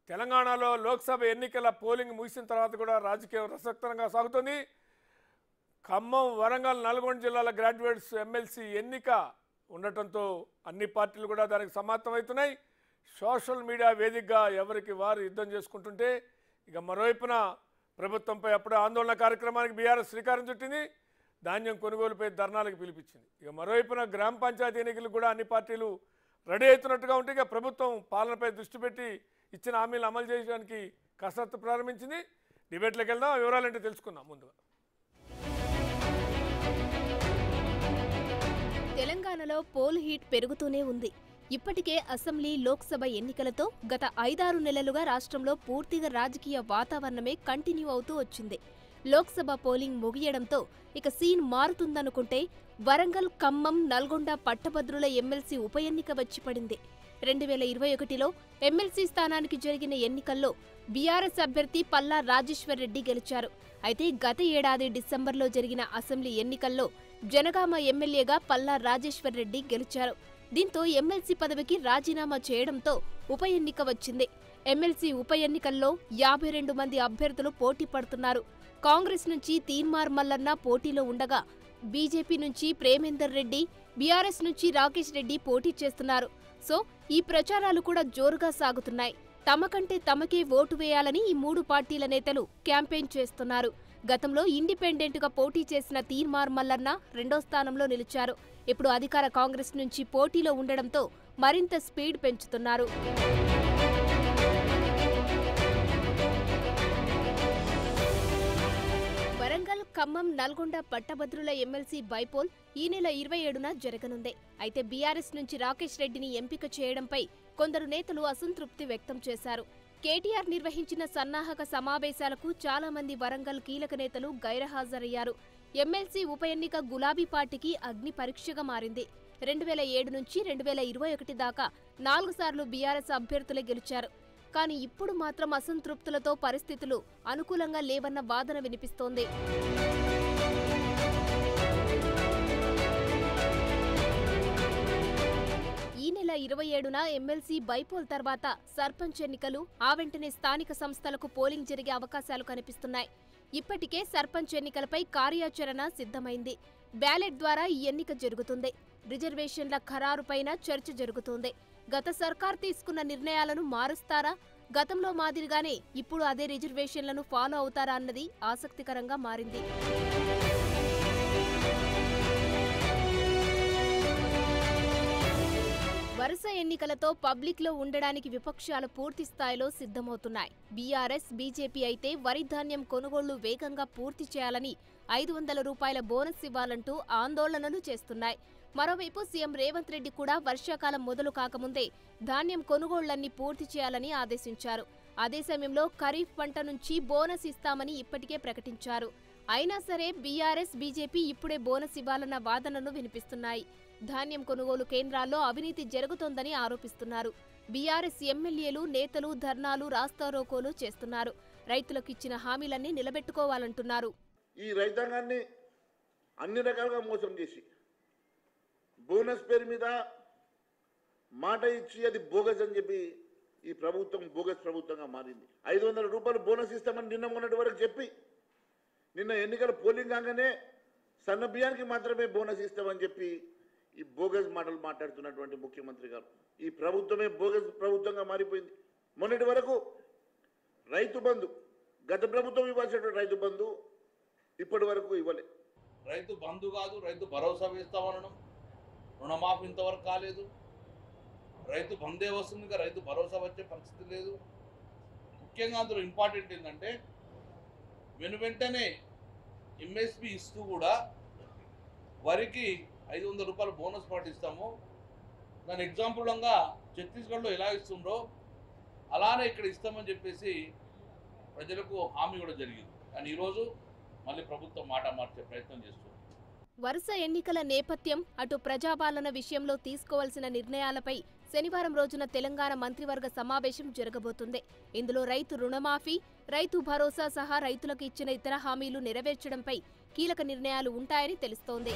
తెలంగాణలో లోక్సభ ఎన్నికల పోలింగ్ ముగిసిన తర్వాత కూడా రాజకీయం రసవత్తరంగా సాగుతుంది. ఖమ్మం, వరంగల్, నల్గొండ జిల్లాల గ్రాడ్యుయేట్స్ ఎమ్మెల్సీ ఎన్నిక ఉండటంతో అన్ని పార్టీలు కూడా దానికి సమాయత్తమవుతున్నాయి. సోషల్ మీడియా వేదికగా ఎవరికి వారు యుద్ధం చేసుకుంటుంటే ఇక మరోవైపున ప్రభుత్వంపై అప్పుడే ఆందోళన కార్యక్రమానికి బీఆర్ఎస్ శ్రీకారం చుట్టింది. ధాన్యం కొనుగోలుపై ధర్నాలకు పిలిపించింది. ఇక మరోవైపున గ్రామ పంచాయతీ ఎన్నికలు కూడా అన్ని పార్టీలు రెడీ అవుతున్నట్టుగా ఉంటే ఇక ప్రభుత్వం పాలనపై దృష్టి పెట్టి ఇచ్చిన హామీలు అమలు చేయడానికి కసరత్తు ప్రారంభించింది. డిబేట్లోకి వెళ్దాం, వివరాలంటే తెలుసుకుందాం. ముందుగా తెలంగాణలో పోల్ హీట్ పెరుగుతూనే ఉంది. ఇప్పటికే అసెంబ్లీ, లోక్సభ ఎన్నికలతో గత 5-6 నెలలుగా రాష్ట్రంలో పూర్తిగా రాజకీయ వాతావరణమే కంటిన్యూ అవుతూ వచ్చింది. లోక్సభ పోలింగ్ ముగియడంతో ఇక సీన్ మారుతుందనుకుంటే వరంగల్, ఖమ్మం, నల్గొండ పట్టభద్రుల ఎమ్మెల్సీ ఉప ఎన్నిక వచ్చి పడింది. 2021లో ఎమ్మెల్సీ స్థానానికి జరిగిన ఎన్నికల్లో బీఆర్ఎస్ అభ్యర్థి పల్లా రాజేశ్వర్ రెడ్డి గెలిచారు. అయితే గత ఏడాది డిసెంబర్లో జరిగిన అసెంబ్లీ ఎన్నికల్లో జనగామ ఎమ్మెల్యేగా పల్లా రాజేశ్వర్ రెడ్డి గెలిచారు. దీంతో ఎమ్మెల్సీ పదవికి రాజీనామా చేయడంతో ఉప ఎన్నిక వచ్చింది. ఎమ్మెల్సీ ఉప ఎన్నికల్లో 52 మంది అభ్యర్థులు పోటీ పడుతున్నారు. కాంగ్రెస్ నుంచి తీన్మార్ మల్లన్న పోటీలో ఉండగా బీజేపీ నుంచి ప్రేమేందర్ రెడ్డి, బీఆర్ఎస్ నుంచి రాకేష్ రెడ్డి పోటీ చేస్తున్నారు. సో ఈ ప్రచారాలు కూడా జోరుగా సాగుతున్నాయి. తమకంటే తమకే ఓటు వేయాలని ఈ 3 పార్టీల నేతలు క్యాంపెయిన్ చేస్తున్నారు. గతంలో ఇండిపెండెంట్గా పోటీ చేసిన తీన్మార్ మల్లన్న 2వ స్థానంలో నిలిచారు. ఇప్పుడు అధికార కాంగ్రెస్ నుంచి పోటీలో ఉండడంతో మరింత స్పీడ్ పెంచుతున్నారు. వరంగల్, ఖమ్మం, నల్గొండ పట్టభద్రుల ఎమ్మెల్సీ బైపోల్ ఈ నెల 27న జరగనుంది. అయితే బీఆర్ఎస్ నుంచి రాకేష్ రెడ్డిని ఎంపిక చేయడంపై కొందరు నేతలు అసంతృప్తి వ్యక్తం చేశారు. కేటీఆర్ నిర్వహించిన సన్నాహక సమావేశాలకు చాలా మంది వరంగల్ కీలక నేతలు గైర్హాజరయ్యారు. ఎమ్మెల్సీ ఉప ఎన్నిక గులాబీ పార్టీకి అగ్ని పరీక్షగా మారింది. 2007 నుంచి 2021 దాకా 4 సార్లు బీఆర్ఎస్ అభ్యర్థులే గెలిచారు. కానీ ఇప్పుడు మాత్రం అసంతృప్తులతో పరిస్థితులు అనుకూలంగా లేవన్న వాదన వినిపిస్తోంది. ఈ నెల 27న ఎమ్మెల్సీ బైపోల్ తర్వాత సర్పంచ్ ఎన్నికలు, ఆ వెంటనే స్థానిక సంస్థలకు పోలింగ్ జరిగే అవకాశాలు కనిపిస్తున్నాయి. ఇప్పటికే సర్పంచ్ ఎన్నికలపై కార్యాచరణ సిద్ధమైంది. బ్యాలెట్ ద్వారా ఈ ఎన్నిక జరుగుతుంది. రిజర్వేషన్ల ఖరారుపైన చర్చ జరుగుతోంది. గత సర్కార్ తీసుకున్న నిర్ణయాలను మారుస్తారా, గతంలో మాదిరిగానే ఇప్పుడు అదే రిజర్వేషన్లను ఫాలో అవుతారా అన్నది ఆసక్తికరంగా మారింది. వరుస ఎన్నికలతో పబ్లిక్లో ఉండడానికి విపక్షాలు పూర్తి స్థాయిలో సిద్ధమవుతున్నాయి. బీఆర్ఎస్, బీజేపీ అయితే వరి ధాన్యం కొనుగోళ్లు వేగంగా పూర్తి చేయాలని 500 రూపాయల బోనస్ ఇవ్వాలంటూ ఆందోళనలు చేస్తున్నాయి. మరోవైపు సీఎం రేవంత్ రెడ్డి కూడా వర్షాకాలం మొదలు కాకముందే ధాన్యం కొనుగోళ్లన్నీ పూర్తి చేయాలని ఆదేశించారు. అదే సమయంలో ఖరీఫ్ పంట నుంచి బోనస్ ఇస్తామని ఇప్పటికే ప్రకటించారు. అయినా సరే బీఆర్ఎస్, బీజేపీ ఇప్పుడే బోనస్ ఇవ్వాలన్న వాదనను వినిపిస్తున్నాయి. ధాన్యం కొనుగోలు కేంద్రాల్లో అవినీతి జరుగుతోందని ఆరోపిస్తున్నారు. బీఆర్ఎస్ ఎమ్మెల్యేలు, నేతలు ధర్నాలు, రాస్తారోకోలు చేస్తున్నారు. రైతులకు ఇచ్చిన హామీలన్నీ నిలబెట్టుకోవాలంటున్నారు. ఈ రైతాంగాన్ని అన్ని రకాలుగా మోసం చేసి బోనస్ పేరు మీద మాట ఇచ్చి అది బోగస్ అని చెప్పి ఈ ప్రభుత్వం బోగస్ ప్రభుత్వంగా మారింది. 500 రూపాయలు బోనస్ ఇస్తామని నిన్న మొన్నటి వరకు చెప్పి నిన్న ఎన్నికల పోలింగ్ కాగానే సన్న బియ్యానికి మాత్రమే బోనస్ ఇస్తామని చెప్పి ఈ బోగస్ మాటలు మాట్లాడుతున్నటువంటి ముఖ్యమంత్రి గారు, ఈ ప్రభుత్వమే బోగస్ ప్రభుత్వంగా మారిపోయింది. మొన్నటి వరకు రైతు బంధు, గత ప్రభుత్వం ఇవ్వాల్సినటువంటి రైతు బంధు ఇప్పటి వరకు ఇవ్వలే. రైతు బంధు కాదు, రైతు భరోసా వేస్తామనడం, రుణమాఫీ ఇంతవరకు కాలేదు. రైతు బందే వస్తుంది, రైతు భరోసా వచ్చే పరిస్థితి లేదు. ముఖ్యంగా అందులో ఇంపార్టెంట్ ఏంటంటే వెంటనే ఎంఎస్పి ఇస్తూ కూడా వరికి 500 రూపాయలు బోనస్ పాటిస్తాము. దాని ఎగ్జాంపుల్గా ఛత్తీస్గఢ్లో ఎలా ఇస్తుండ్రో అలానే ఇక్కడ ఇస్తామని చెప్పేసి ప్రజలకు హామీ కూడా జరిగింది. కానీ ఈరోజు మళ్ళీ ప్రభుత్వం మాట మార్చే ప్రయత్నం చేస్తుంది. వరుస ఎన్నికల నేపథ్యం, అటు ప్రజాపాలన విషయంలో తీసుకోవాల్సిన నిర్ణయాలపై శనివారం రోజున తెలంగాణ మంత్రివర్గ సమావేశం జరగబోతుంది. ఇందులో రైతు రుణమాఫీ, రైతు భరోసా సహా రైతులకు ఇచ్చిన ఇతర హామీలు నెరవేర్చడంపై కీలక నిర్ణయాలు ఉంటాయని తెలుస్తోంది.